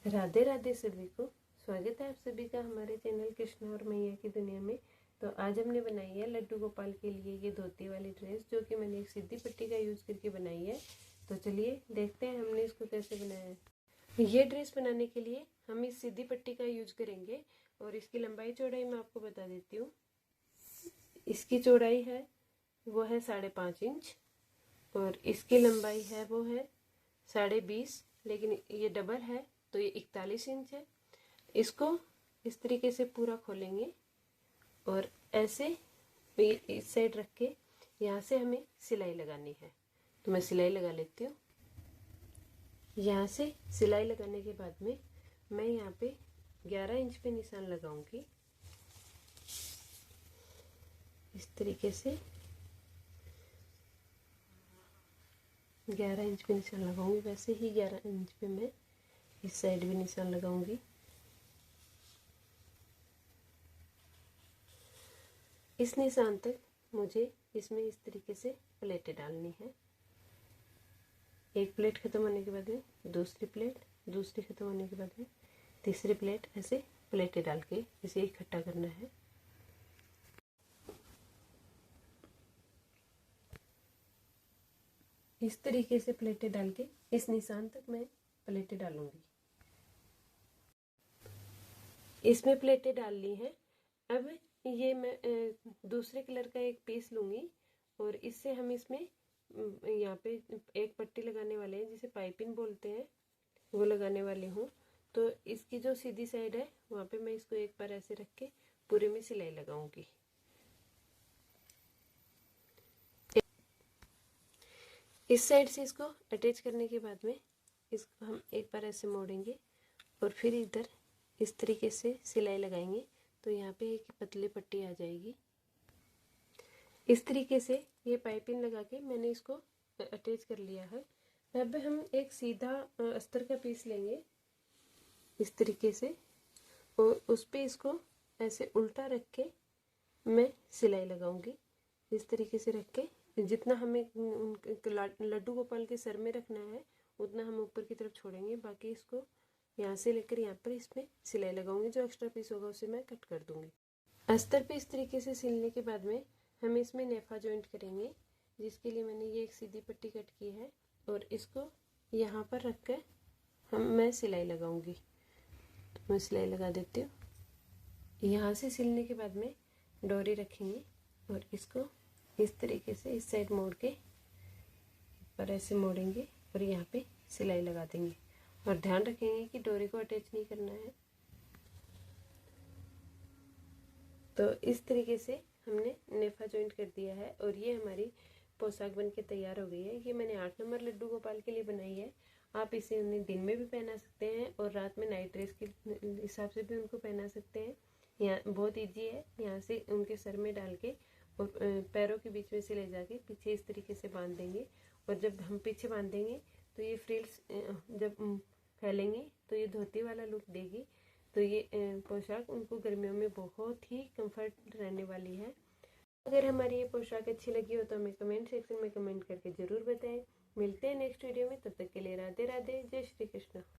राधे राधे सभी को। स्वागत है आप सभी का हमारे चैनल कृष्णा और मैया की दुनिया में। तो आज हमने बनाई है लड्डू गोपाल के लिए ये धोती वाली ड्रेस, जो कि मैंने एक सीधी पट्टी का यूज़ करके बनाई है। तो चलिए देखते हैं हमने इसको कैसे बनाया है। ये ड्रेस बनाने के लिए हम इस सीधी पट्टी का यूज करेंगे और इसकी लंबाई चौड़ाई मैं आपको बता देती हूँ। इसकी चौड़ाई है वो है 5.5 इंच और इसकी लंबाई है वो है 20.5, लेकिन ये डबल है तो ये 41 इंच है। इसको इस तरीके से पूरा खोलेंगे और ऐसे इस साइड रख के यहाँ से हमें सिलाई लगानी है। तो मैं सिलाई लगा लेती हूँ। यहाँ से सिलाई लगाने के बाद में मैं यहाँ पे 11 इंच पे निशान लगाऊंगी। इस तरीके से 11 इंच पे निशान लगाऊंगी। वैसे ही 11 इंच पे मैं इस साइड भी निशान लगाऊंगी। इस निशान तक मुझे इसमें इस तरीके से प्लेटें डालनी है। एक प्लेट खत्म होने के बाद में दूसरी प्लेट, दूसरी खत्म होने के बाद में तीसरी प्लेट, ऐसे प्लेटें डाल के इसे इकट्ठा करना है। इस तरीके से प्लेटें डाल के इस निशान तक मैं प्लेटें डालूंगी। इसमें प्लेटें डाल ली हैं। अब ये मैं दूसरे कलर का एक पीस लूंगी और इससे हम इसमें यहाँ पे एक पट्टी लगाने वाले हैं, जिसे पाइपिंग बोलते हैं, वो लगाने वाली हूँ। तो इसकी जो सीधी साइड है वहाँ पे मैं इसको एक बार ऐसे रख के पूरे में सिलाई लगाऊंगी। इस साइड से इसको अटैच करने के बाद में इसको हम एक बार ऐसे मोड़ेंगे और फिर इधर इस तरीके से सिलाई लगाएंगे। तो यहाँ पे एक पतली पट्टी आ जाएगी। इस तरीके से ये पाइपिंग लगा के मैंने इसको अटैच कर लिया है। अब हम एक सीधा अस्तर का पीस लेंगे इस तरीके से और उस पे इसको ऐसे उल्टा रख के मैं सिलाई लगाऊंगी। इस तरीके से रख के जितना हमें लड्डू गोपाल के सर में रखना है उतना हम ऊपर की तरफ छोड़ेंगे। बाकी इसको यहाँ से लेकर यहाँ पर इसमें सिलाई लगाऊंगी। जो एक्स्ट्रा पीस होगा उसे मैं कट कर दूंगी। अस्तर पे इस तरीके से सिलने के बाद में हम इसमें नेफा जॉइंट करेंगे, जिसके लिए मैंने ये एक सीधी पट्टी कट की है और इसको यहाँ पर रख कर मैं सिलाई लगाऊंगी। तो मैं सिलाई लगा देती हूँ। यहाँ से सिलने के बाद में डोरी रखेंगे और इसको इस तरीके से इस साइड मोड़ के पर ऐसे मोड़ेंगे और यहाँ पे सिलाई लगा देंगे और ध्यान रखेंगे कि डोरी को अटैच नहीं करना है। तो इस तरीके से हमने नेफा जॉइंट कर दिया है और ये हमारी पोशाक बन के तैयार हो गई है। ये मैंने 8 नंबर लड्डू गोपाल के लिए बनाई है। आप इसे उन्हें दिन में भी पहना सकते हैं और रात में नाइट ड्रेस के हिसाब से भी उनको पहना सकते हैं। यहाँ बहुत इजी है। यहाँ से उनके सर में डाल के और पैरों के बीच में से ले जाके पीछे इस तरीके से बांध देंगे और जब हम पीछे बांधेंगे तो ये फ्रिल्स जब फैलेंगे तो ये धोती वाला लुक देगी। तो ये पोशाक उनको गर्मियों में बहुत ही कंफर्ट रहने वाली है। अगर हमारी ये पोशाक अच्छी लगी हो तो हमें कमेंट सेक्शन में कमेंट करके ज़रूर बताएं। मिलते हैं नेक्स्ट वीडियो में, तब तक के लिए राधे राधे, जय श्री कृष्ण।